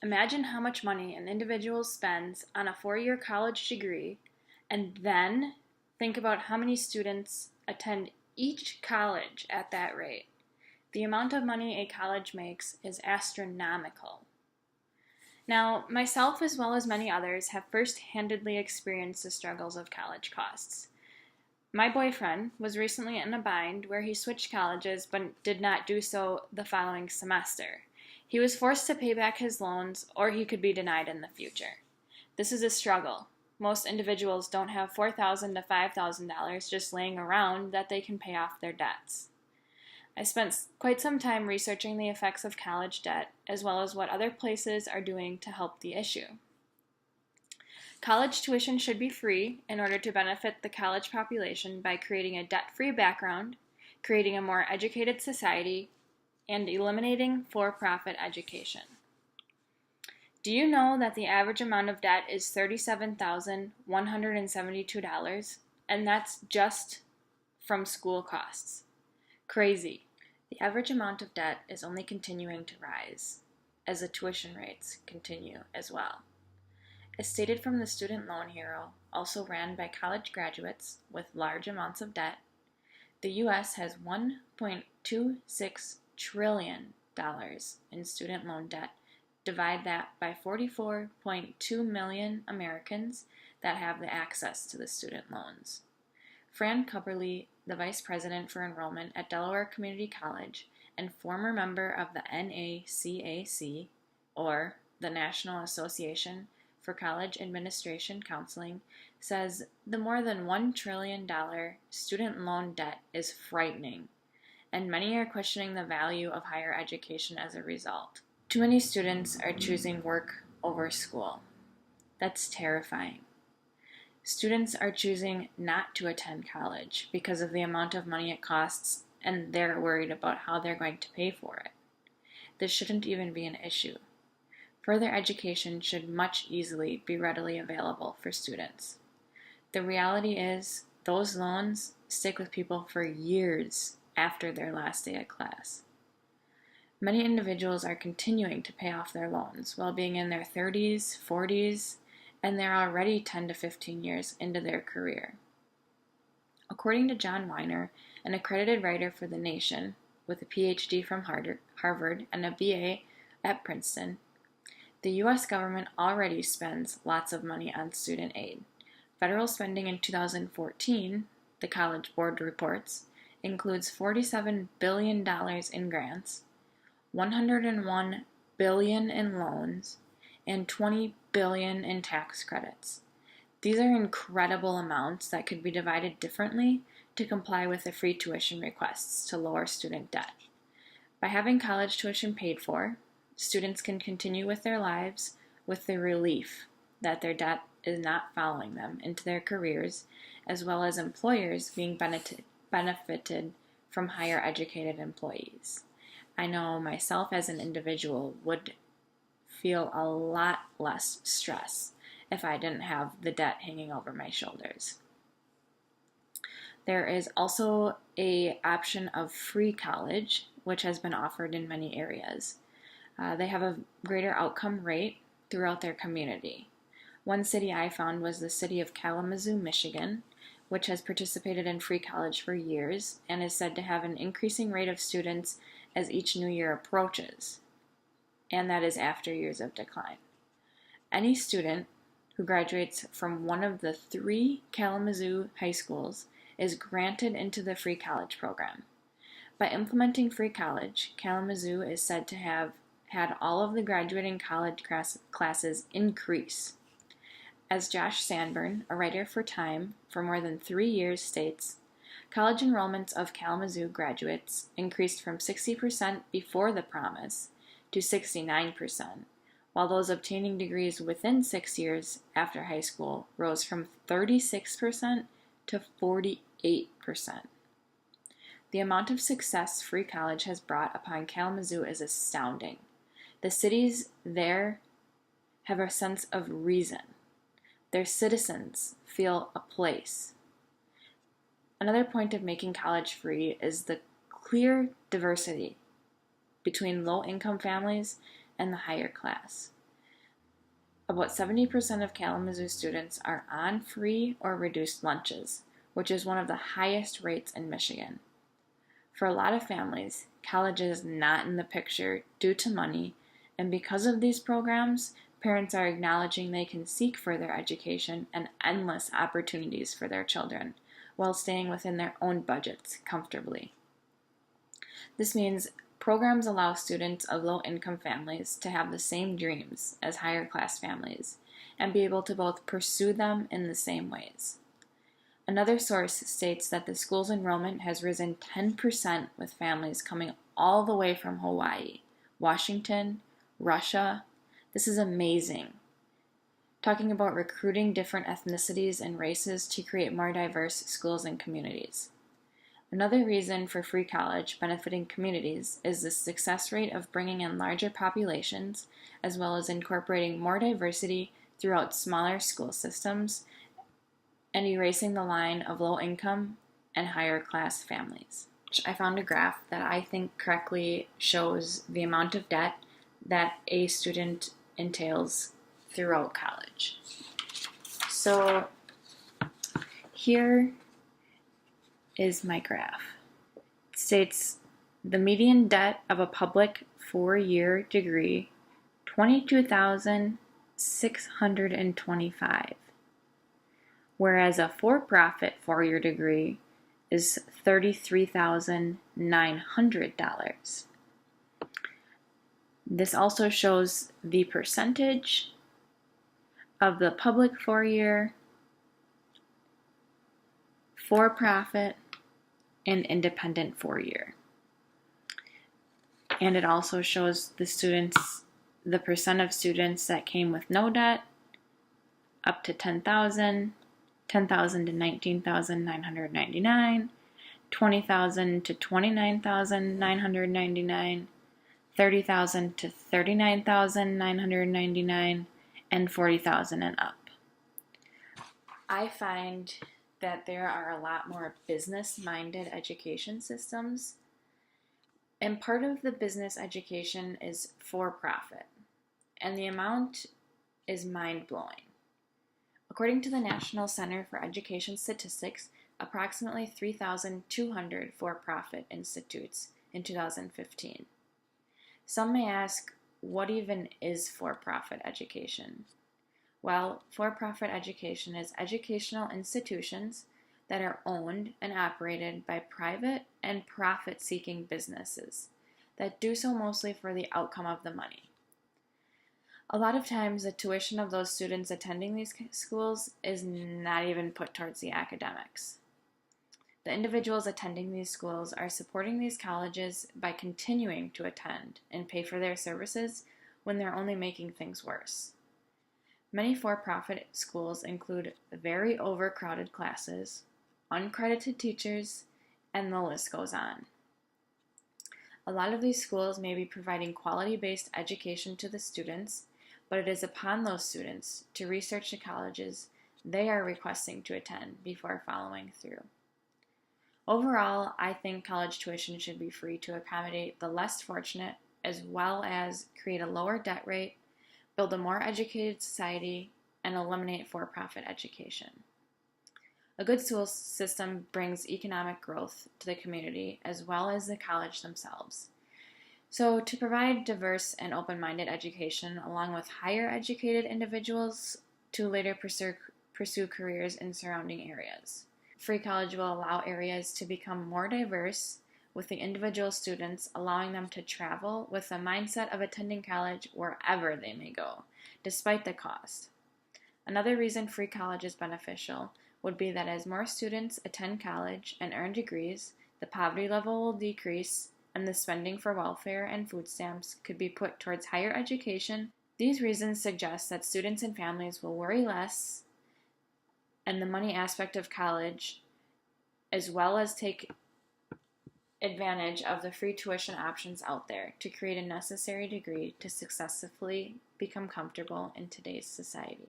Imagine how much money an individual spends on a 4-year college degree, and then think about how many students attend each college at that rate. The amount of money a college makes is astronomical. Now, myself as well as many others have first-handedly experienced the struggles of college costs. My boyfriend was recently in a bind where he switched colleges but did not do so the following semester. He was forced to pay back his loans or he could be denied in the future. This is a struggle. Most individuals don't have $4,000 to $5,000 just laying around that they can pay off their debts. I spent quite some time researching the effects of college debt as well as what other places are doing to help the issue. College tuition should be free in order to benefit the college population by creating a debt-free background, creating a more educated society, and eliminating for-profit education. Do you know that the average amount of debt is $37,172, and that's just from school costs? Crazy. The average amount of debt is only continuing to rise as the tuition rates continue as well. As stated from the Student Loan Hero, also ran by college graduates with large amounts of debt, the U.S. has $1.26 trillion in student loan debt. Divide that by 44.2 million Americans that have the access to the student loans. Fran Cubberly, the Vice President for Enrollment at Delaware Community College and former member of the NACAC, or the National Association for College Administration Counseling, says the more than $1 trillion student loan debt is frightening, and many are questioning the value of higher education as a result. Too many students are choosing work over school. That's terrifying. Students are choosing not to attend college because of the amount of money it costs, and they're worried about how they're going to pay for it. This shouldn't even be an issue. Further education should much easily be readily available for students. The reality is, those loans stick with people for years after their last day of class. Many individuals are continuing to pay off their loans while being in their 30s, 40s, and they're already 10 to 15 years into their career. According to John Weiner, an accredited writer for The Nation with a PhD from Harvard and a BA at Princeton, the U.S. government already spends lots of money on student aid. Federal spending in 2014, the College Board reports, includes $47 billion in grants, $101 billion in loans, and $20 billion in tax credits. These are incredible amounts that could be divided differently to comply with the free tuition requests to lower student debt. By having college tuition paid for, students can continue with their lives with the relief that their debt is not following them into their careers, as well as employers being benefited from higher educated employees. I know myself as an individual would feel a lot less stress if I didn't have the debt hanging over my shoulders. There is also an option of free college, which has been offered in many areas. They have a greater outcome rate throughout their community. One city I found was the city of Kalamazoo, Michigan, which has participated in free college for years and is said to have an increasing rate of students as each new year approaches, and that is after years of decline. Any student who graduates from one of the 3 Kalamazoo high schools is granted into the free college program. By implementing free college, Kalamazoo is said to have had all of the graduating college classes increase. As Josh Sanborn, a writer for Time for more than 3 years, states, college enrollments of Kalamazoo graduates increased from 60% before the promise to 69%, while those obtaining degrees within 6 years after high school rose from 36% to 48%. The amount of success free college has brought upon Kalamazoo is astounding. The cities there have a sense of reason. Their citizens feel a place. Another point of making college free is the clear diversity between low-income families and the higher class. About 70% of Kalamazoo students are on free or reduced lunches, which is one of the highest rates in Michigan. For a lot of families, college is not in the picture due to money, and because of these programs, parents are acknowledging they can seek further education and endless opportunities for their children while staying within their own budgets comfortably. This means programs allow students of low-income families to have the same dreams as higher-class families and be able to both pursue them in the same ways. Another source states that the school's enrollment has risen 10% with families coming all the way from Hawaii, Washington, Russia. This is amazing. Talking about recruiting different ethnicities and races to create more diverse schools and communities. Another reason for free college benefiting communities is the success rate of bringing in larger populations, as well as incorporating more diversity throughout smaller school systems and erasing the line of low-income and higher-class families. I found a graph that I think correctly shows the amount of debt that a student entails throughout college. So here is my graph. It states the median debt of a public 4-year degree, $22,625, whereas a for-profit 4-year degree is $33,900. This also shows the percentage of the public 4-year, for-profit, and independent 4-year. And it also shows the percent of students that came with no debt, up to $10,000, $10,000 to $19,999, $20,000 to $29,999, $30,000 to $39,999, and $40,000 and up. I find that there are a lot more business-minded education systems, and part of the business education is for-profit, and the amount is mind-blowing. According to the National Center for Education Statistics, approximately 3,200 for-profit institutes in 2015. Some may ask, what even is for-profit education? Well, for-profit education is educational institutions that are owned and operated by private and profit-seeking businesses that do so mostly for the outcome of the money. A lot of times, the tuition of those students attending these schools is not even put towards the academics. The individuals attending these schools are supporting these colleges by continuing to attend and pay for their services when they're only making things worse. Many for-profit schools include very overcrowded classes, uncredited teachers, and the list goes on. A lot of these schools may be providing quality-based education to the students, but it is upon those students to research the colleges they are requesting to attend before following through. Overall, I think college tuition should be free to accommodate the less fortunate, as well as create a lower debt rate, build a more educated society, and eliminate for-profit education. A good school system brings economic growth to the community as well as the college themselves. So to provide diverse and open-minded education along with higher educated individuals to later pursue careers in surrounding areas. Free college will allow areas to become more diverse, with the individual students allowing them to travel with the mindset of attending college wherever they may go, despite the cost. Another reason free college is beneficial would be that as more students attend college and earn degrees, the poverty level will decrease and the spending for welfare and food stamps could be put towards higher education. These reasons suggest that students and families will worry less and the money aspect of college, as well as take advantage of the free tuition options out there to create a necessary degree to successfully become comfortable in today's society.